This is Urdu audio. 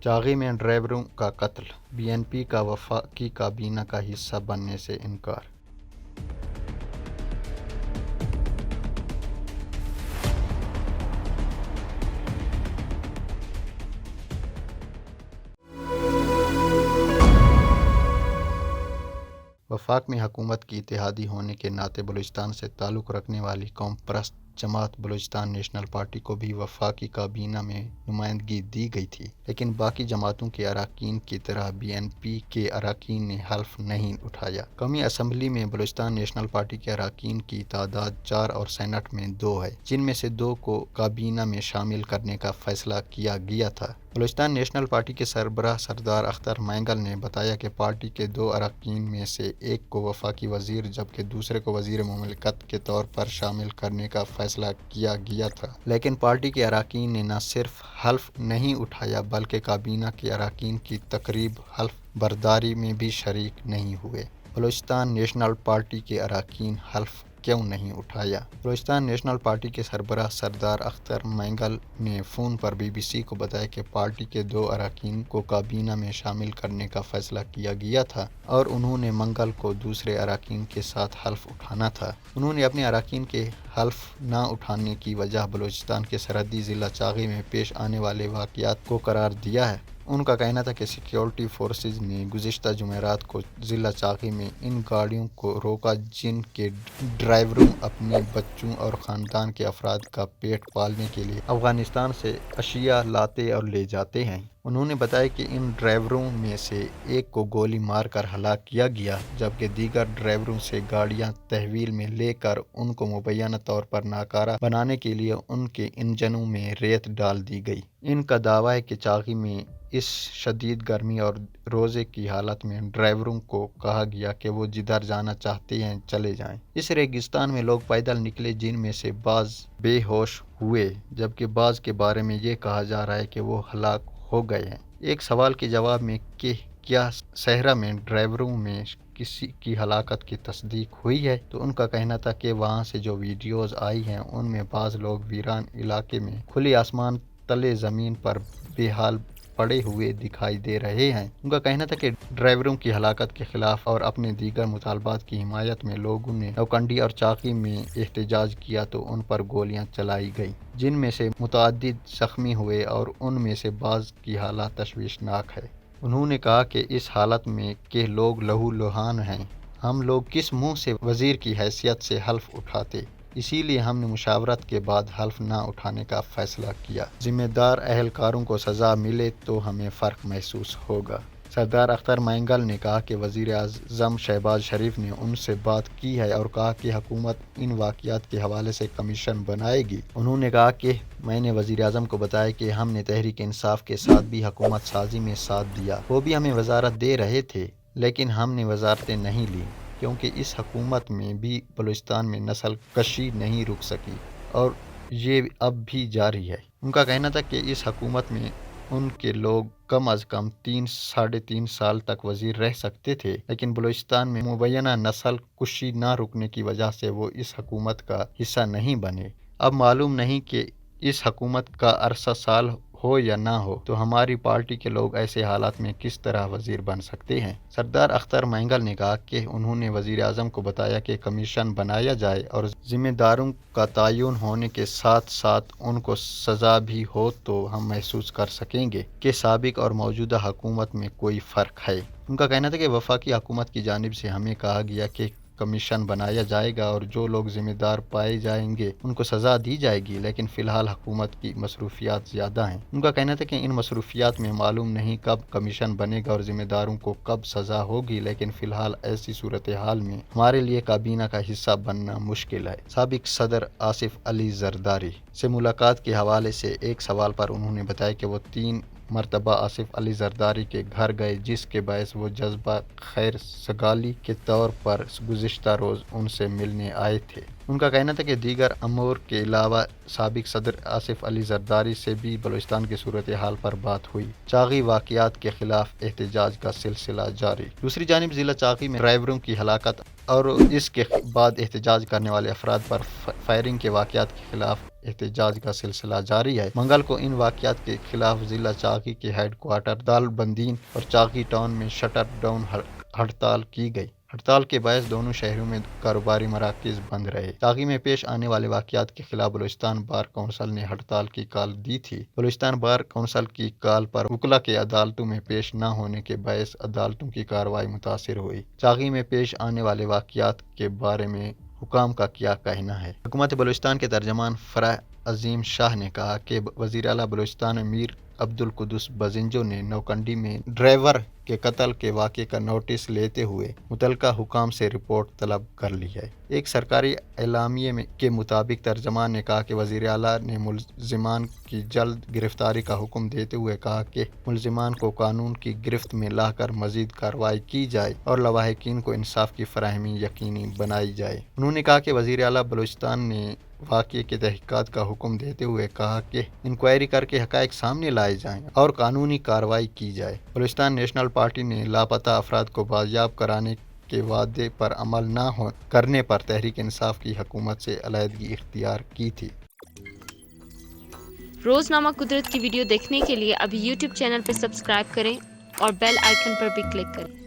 چاغی میں ڈرائیوروں کا قتل، بی این پی کا وفاقی کابینہ کا حصہ بننے سے انکار۔ وفاق میں حکومت کی اتحادی ہونے کے ناطے بلوچستان سے تعلق رکھنے والی قوم پرست جماعت بلوچستان نیشنل پارٹی کو بھی وفاقی کابینہ میں نمائندگی دی گئی تھی، لیکن باقی جماعتوں کے اراکین کی طرح بی این پی کے اراکین نے حلف نہیں اٹھایا۔ قومی اسمبلی میں بلوچستان نیشنل پارٹی کے اراکین کی تعداد 4 اور سینٹ میں 2 ہے، جن میں سے 2 کو کابینہ میں شامل کرنے کا فیصلہ کیا گیا تھا۔ بلوچستان نیشنل پارٹی کے سربراہ سردار اختر مینگل نے بتایا کہ پارٹی کے 2 اراکین میں سے ایک کو وفاقی وزیر جبکہ دوسرے کو وزیر مملکت کے طور پر شامل کرنے کا فیصلہ کیا گیا تھا، لیکن پارٹی کے اراکین نے نہ صرف حلف نہیں اٹھایا بلکہ کابینہ کے اراکین کی تقریب حلف برداری میں بھی شریک نہیں ہوئے۔ بلوچستان نیشنل پارٹی کے اراکین حلف کیوں نہیں اٹھایا؟ بلوچستان نیشنل پارٹی کے سربراہ سردار اختر مینگل نے فون پر بی بی سی کو بتایا کہ پارٹی کے 2 اراکین کو کابینہ میں شامل کرنے کا فیصلہ کیا گیا تھا اور انہوں نے منگل کو دوسرے اراکین کے ساتھ حلف اٹھانا تھا۔ انہوں نے اپنے اراکین کے حلف نہ اٹھانے کی وجہ بلوچستان کے سرحدی ضلع چاغی میں پیش آنے والے واقعات کو قرار دیا ہے۔ ان کا کہنا تھا کہ سیکیورٹی فورسز نے گزشتہ جمعرات کو ضلع چاغی میں ان گاڑیوں کو روکا جن کے ڈرائیوروں اپنے بچوں اور خاندان کے افراد کا پیٹ پالنے کے لیے افغانستان سے اشیاء لاتے اور لے جاتے ہیں۔ انہوں نے بتایا کہ ان ڈرائیوروں میں سے ایک کو گولی مار کر ہلاک کیا گیا جبکہ دیگر ڈرائیوروں سے گاڑیاں تحویل میں لے کر ان کو مبینہ طور پر ناکارہ بنانے کے لیے ان کے انجنوں میں ریت ڈال دی گئی۔ ان کا دعویٰ ہے کہ چاغی میں اس شدید گرمی اور روزے کی حالت میں ڈرائیوروں کو کہا گیا کہ وہ جدھر جانا چاہتے ہیں چلے جائیں۔ اس ریگستان میں لوگ پیدل نکلے جن میں سے بعض بے ہوش ہوئے جبکہ بعض کے بارے میں یہ کہا جا رہا ہے کہ وہ ہلاک ہو گئے ہیں۔ ایک سوال کے جواب میں کہ کیا صحرا میں ڈرائیوروں میں کسی کی ہلاکت کی تصدیق ہوئی ہے تو ان کا کہنا تھا کہ وہاں سے جو ویڈیوز آئی ہیں ان میں بعض لوگ ویران علاقے میں کھلے آسمان تلے زمین پر بے حال پڑے ہوئے دکھائی دے رہے ہیں۔ ان کا کہنا تھا کہ ڈرائیوروں کی ہلاکت کے خلاف اور اپنے دیگر مطالبات کی حمایت میں لوگوں نے نوکنڈی اور چاغی میں احتجاج کیا تو ان پر گولیاں چلائی گئیں جن میں سے متعدد زخمی ہوئے اور ان میں سے بعض کی حالت تشویشناک ہے۔ انہوں نے کہا کہ اس حالت میں کہ لوگ لہو لہان ہیں، ہم لوگ کس منہ سے وزیر کی حیثیت سے حلف اٹھاتے، اسی لیے ہم نے مشاورت کے بعد حلف نہ اٹھانے کا فیصلہ کیا۔ ذمہ دار اہلکاروں کو سزا ملے تو ہمیں فرق محسوس ہوگا۔ سردار اختر مینگل نے کہا کہ وزیر اعظم شہباز شریف نے ان سے بات کی ہے اور کہا کہ حکومت ان واقعات کے حوالے سے کمیشن بنائے گی۔ انہوں نے کہا کہ میں نے وزیر اعظم کو بتایا کہ ہم نے تحریک انصاف کے ساتھ بھی حکومت سازی میں ساتھ دیا، وہ بھی ہمیں وزارت دے رہے تھے لیکن ہم نے وزارتیں نہیں لیں کیونکہ اس حکومت میں بھی بلوچستان میں نسل کشی نہیں رک سکی اور یہ اب بھی جاری ہے۔ ان کا کہنا تھا کہ اس حکومت میں ان کے لوگ کم از کم 3 3.5 سال تک وزیر رہ سکتے تھے لیکن بلوچستان میں مبینہ نسل کشی نہ رکنے کی وجہ سے وہ اس حکومت کا حصہ نہیں بنے۔ اب معلوم نہیں کہ اس حکومت کا عرصہ سال ہو یا نہ ہو تو ہماری پارٹی کے لوگ ایسے حالات میں کس طرح وزیر بن سکتے ہیں۔ سردار اختر مینگل نے کہا کہ انہوں نے وزیر اعظم کو بتایا کہ کمیشن بنایا جائے اور ذمہ داروں کا تعین ہونے کے ساتھ ساتھ ان کو سزا بھی ہو تو ہم محسوس کر سکیں گے کہ سابق اور موجودہ حکومت میں کوئی فرق ہے۔ ان کا کہنا تھا کہ وفاقی حکومت کی جانب سے ہمیں کہا گیا کہ کمیشن بنایا جائے گا اور جو لوگ ذمہ دار پائے جائیں گے ان کو سزا دی جائے گی، لیکن فی الحال حکومت کی مصروفیات زیادہ ہیں۔ ان کا کہنا تھا کہ ان مصروفیات میں معلوم نہیں کب کمیشن بنے گا اور ذمہ داروں کو کب سزا ہوگی، لیکن فی الحال ایسی صورتحال میں ہمارے لیے کابینہ کا حصہ بننا مشکل ہے۔ سابق صدر آصف علی زرداری سے ملاقات کے حوالے سے ایک سوال پر انہوں نے بتایا کہ وہ 3 مرتبہ آصف علی زرداری کے گھر گئے جس کے باعث وہ جذبہ خیر سگالی کے طور پر گزشتہ روز ان سے ملنے آئے تھے۔ ان کا کہنا تھا کہ دیگر امور کے علاوہ سابق صدر آصف علی زرداری سے بھی بلوچستان کی صورتحال پر بات ہوئی۔ چاغی واقعات کے خلاف احتجاج کا سلسلہ جاری۔ دوسری جانب ضلع چاغی میں ڈرائیوروں کی ہلاکت اور اس کے بعد احتجاج کرنے والے افراد پر فائرنگ کے واقعات کے خلاف احتجاج کا سلسلہ جاری ہے۔ منگل کو ان واقعات کے خلاف ضلع چاغی کے ہیڈ کوارٹر دال بندین اور چاغی ٹاؤن میں شٹر ڈاؤن ہڑتال کی گئی۔ ہڑتال کے باعث دونوں شہروں میں کاروباری مراکز بند رہے۔ چاغی میں پیش آنے والے واقعات کے خلاف بلوچستان بار کونسل نے ہڑتال کی کال دی تھی۔ بلوچستان بار کونسل کی کال پر وکلاء کے عدالتوں میں پیش نہ ہونے کے باعث عدالتوں کی کارروائی متاثر ہوئی۔ چاغی میں پیش آنے والے واقعات کے بارے میں حکام کا کیا کہنا ہے؟ حکومت بلوچستان کے ترجمان فرح عظیم شاہ نے کہا کہ وزیر اعلیٰ بلوچستان امیر عبدالقدس بزنجو نے نوکنڈی میں ڈرائیور کے قتل کے واقعے کا نوٹس لیتے ہوئے متعلقہ حکام سے رپورٹ طلب کر لی ہے۔ ایک سرکاری اعلامیے کے مطابق ترجمان نے کہا کہ وزیر اعلیٰ نے ملزمان کی جلد گرفتاری کا حکم دیتے ہوئے کہا کہ ملزمان کو قانون کی گرفت میں لا کر مزید کارروائی کی جائے اور لواحقین کو انصاف کی فراہمی یقینی بنائی جائے۔ انہوں نے کہا کہ وزیر اعلیٰ بلوچستان نے واقعے کے تحقیقات کا حکم دیتے ہوئے کہا کہ انکوائری کر کے حقائق سامنے لائے جائیں اور قانونی کارروائی کی جائے۔ بلوچستان نیشنل پارٹی نے لاپتہ افراد کو بازیاب کرانے کے وعدے پر عمل نہ کرنے پر تحریک انصاف کی حکومت سے علیحدگی اختیار کی تھی۔ روزنامہ قدرت کی ویڈیو دیکھنے کے لیے ابھی یوٹیوب چینل پر سبسکرائب کریں اور بیل آئیکن پر بھی کلک کریں۔